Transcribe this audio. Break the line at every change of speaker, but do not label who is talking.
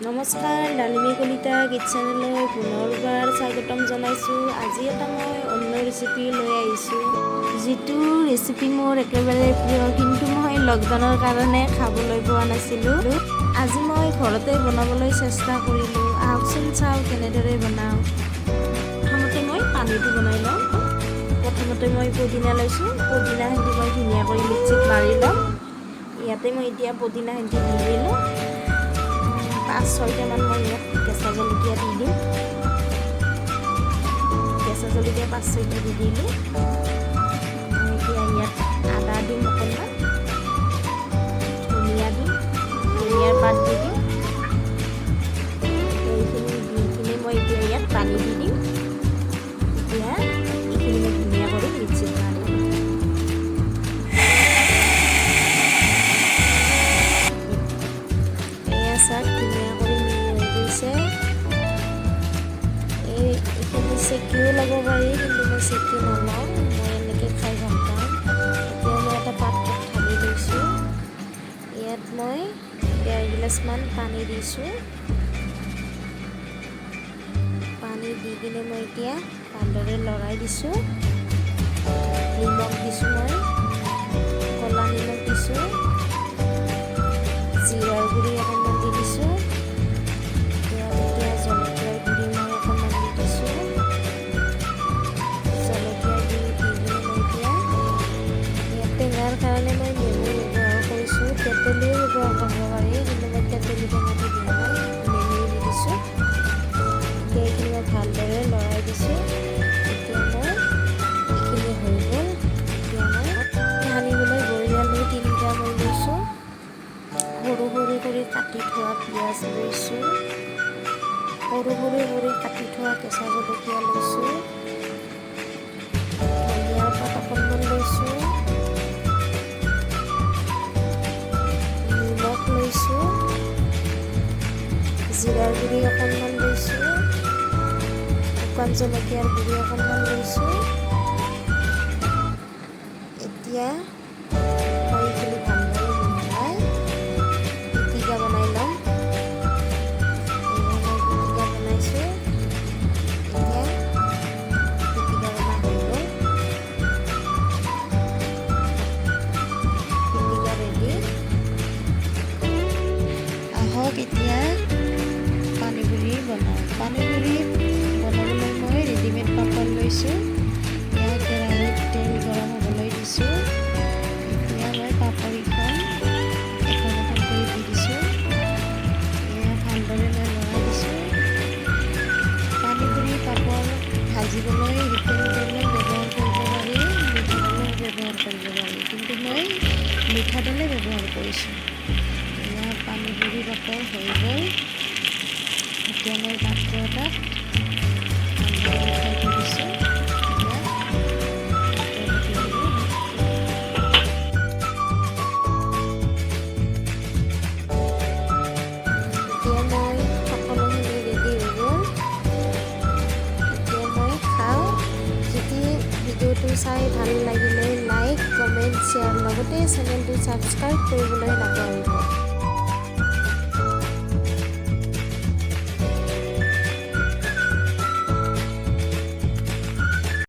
নমস্কাৰ, ডালিমী কলিতা গীত চেনেললৈ পুনৰবাৰ স্বাগতম জনাইছোঁ। আজি এটা মই অন্য ৰেচিপি লৈ আহিছোঁ, যিটো ৰেচিপি মোৰ একেবাৰে প্ৰিয়, কিন্তু মই লকডাউনৰ কাৰণে খাবলৈ পোৱা নাছিলোঁ। আজি মই ঘৰতে বনাবলৈ চেষ্টা কৰিলোঁ। আহকচোন চাওঁ কেনেদৰে বনাওঁ। প্ৰথমতে মই পানীটো বনাই লওঁ। প্ৰথমতে মই পদিনা লৈছোঁ। পদিনাখিনি মই ধুনীয়াকৈ মিক্সিত মাৰি লওঁ। ইয়াতে মই এতিয়া পদিনাখিনি দি দিলোঁ। 5-6টামান মই ইয়াত কেঁচা জলকীয়া দি দিম। কেঁচা জলকীয়া 5-6টা দি দিলোঁ। এতিয়া ইয়াত আদা দিম অকণমান, ধনিয়া দিম, ধনিয়াৰ পাত দি দিম। এইখিনি দি কিনে মই এতিয়া ইয়াত পানী দি দিম। এতিয়া এইখিনি মই ধুনীয়া কৰি মিক্সিত মাৰি দিম। ধুনীয়া কৰি হৈ গৈছে। এইখিনি চেকিও ল'ব পাৰি, কিন্তু মই চেকি নলওঁ, মই এনেকৈ খাই ভাল পাওঁ। এতিয়া মই এটা পাত্ৰত ঢালি লৈছোঁ। ইয়াত মই 1.5 গিলাচমান পানী দিছোঁ। পানী দি কিনে মই এতিয়া ভালদৰে লৰাই দিছোঁ। নিমখ দিছোঁ, মই ক'লা নিমখ দিছোঁ, জিৰাৰ গুড়ি অকণমান দি দিছোঁ। এতিয়া জলকীয়াৰ গুড়ি মই অকণমান দি দিছোঁ। জলকীয়াৰ গুড়ি দি কিনে মই এতিয়া ইয়াত টেঙাৰ কাৰণে মই নেমু ব্যৱহাৰ কৰিছোঁ। তেঁতেলীও ব্যৱহাৰ কৰিব পাৰি, কিন্তু মই তেঁতেলী টেঙাটো দিয়া নাই, নেমু দি দিছোঁ। এতিয়া এইখিনি মই ভালদৰে লৰাই দিছোঁ। এতিয়া মই এইখিনি হৈ গ'ল। এতিয়া মই সানিবলৈ বইল আলু 3টা মই লৈছোঁ। সৰু সৰু কৰি কাটি থোৱা পিঁয়াজ লৈছোঁ। সৰু সৰু কৰি কাটি থোৱা কেঁচা জলকীয়া লৈছোঁ। ধনিয়াৰ পাত অকণমান লৈছোঁ। নিমখ লৈছোঁ। জিৰাৰ গুড়ি অকণমান লৈছোঁ। শুকান জলকীয়াৰ গুড়ি অকণমান লৈছোঁ। এতিয়া মই এইখিনি ভালদৰে মিলাই পিটিকা বনাই ল'ম। মই পিটিকা বনাইছোঁ। এতিয়া পিটিকা বনা হৈ গ'ল। পিটিকা ৰেডি। আহক এতিয়া পানীপুৰি বনাওঁ। পানীপুৰি বনাবলৈ মই ৰেডিমেড পাপৰ লৈছোঁ। ইয়াত কেৰাহীত তেল গৰম হ'বলৈ দিছোঁ। এতিয়া মই পাপৰকেইখন এখন এখন কৰি দি দিছোঁ। এয়া ভালদৰে মই লৰাই দিছোঁ। পানীপুৰি পাপৰ ভাজিবলৈ ৰিফাইন তেলো ব্যৱহাৰ কৰিব পাৰি, মিঠাতেলো ব্যৱহাৰ কৰিব পাৰি, কিন্তু মই মিঠাতেলে ব্যৱহাৰ কৰিছোঁ। এয়া পানীপুৰি পাপৰ হৈ গ'ল। এতিয়া মই পাত্ৰ এটাত ভালদৰে উঠাই থৈ দিছোঁ। এতিয়া মই সকলোখিনি ৰেডি হৈ গ'ল। এতিয়া মই খাওঁ। যদি ভিডিঅ'টো চাই ভাল লাগিলে লাইক, কমেণ্ট, শ্বেয়াৰ লগতে চেনেলটো ছাবস্ক্ৰাইব কৰিবলৈ নাপাহৰিব।